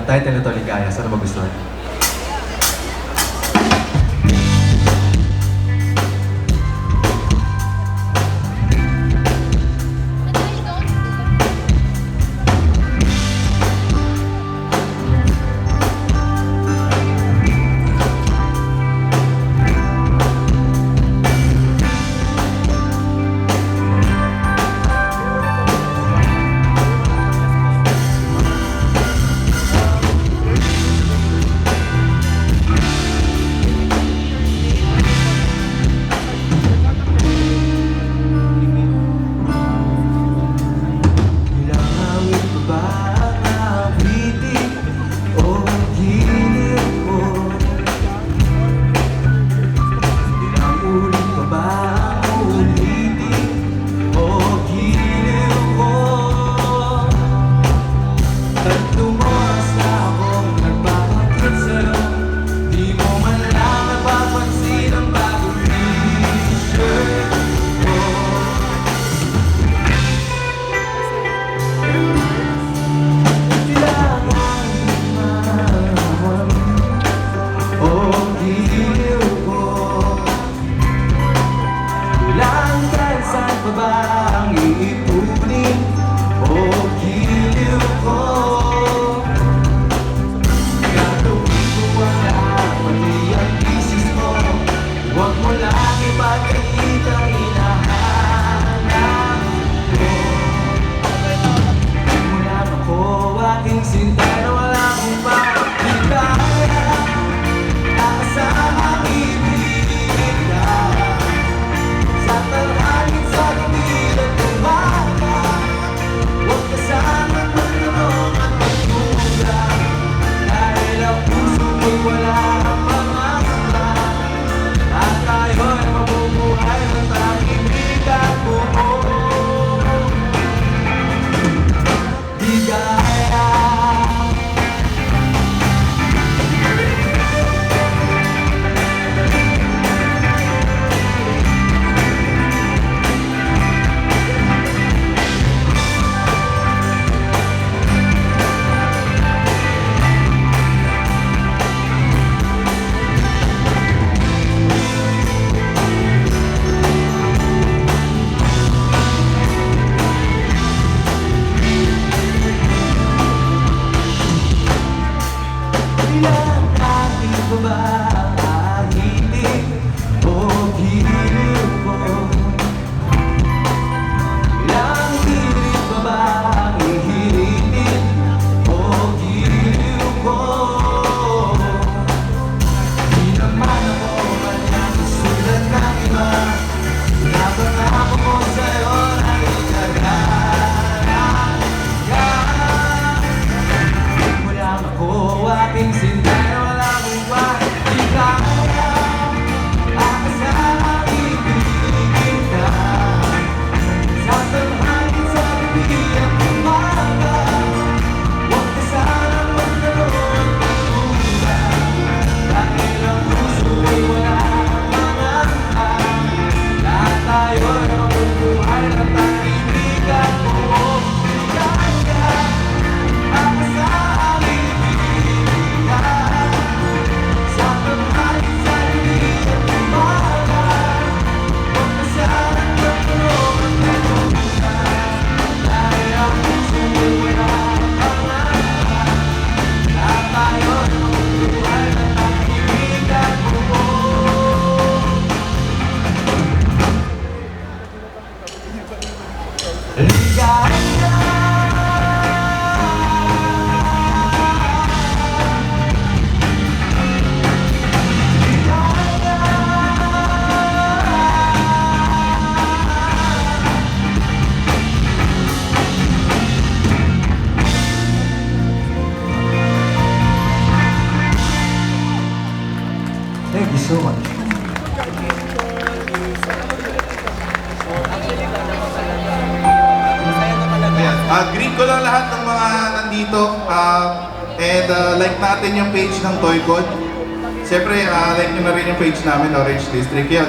yung title nito, Ligaya. Sana magustuhan. Thank you so much. Greet ko lang lahat ng mga nandito and like natin yung page ng Toy Code. Siyempre, like nyo na rin yung page namin, Orange District. Yun.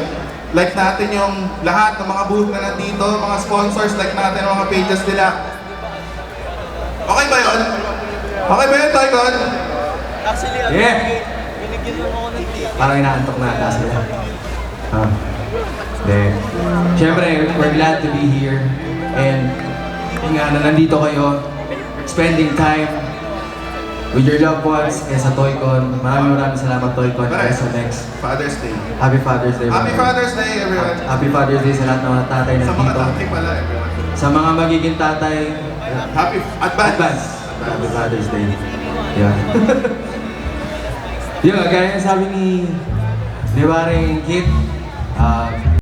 Like natin yung lahat ng mga booth na nandito, mga sponsors, like natin ang mga pages nila. Okay ba yun? Okay ba yun, Toycon? Actually, Yeah. binigyan mo ako ng ticket. Parang inaantok na ata sila. Then, syempre, we're glad to be here. And, yun nga, na nandito kayo, spending time with your loved ones, kaya sa Toycon. Maraming salamat, Toycon, kaya sa next. Father's Day. Happy Father's Day. Happy Father's Day, everyone. Happy Father's Day sa lahat ng mga tatay Sa mga nandito. tatay pala, everyone. Sa mga magiging tatay, Happy advance. Happy Father's Day. Yeah. Yun, gaya ng sabi ni Paring Kit,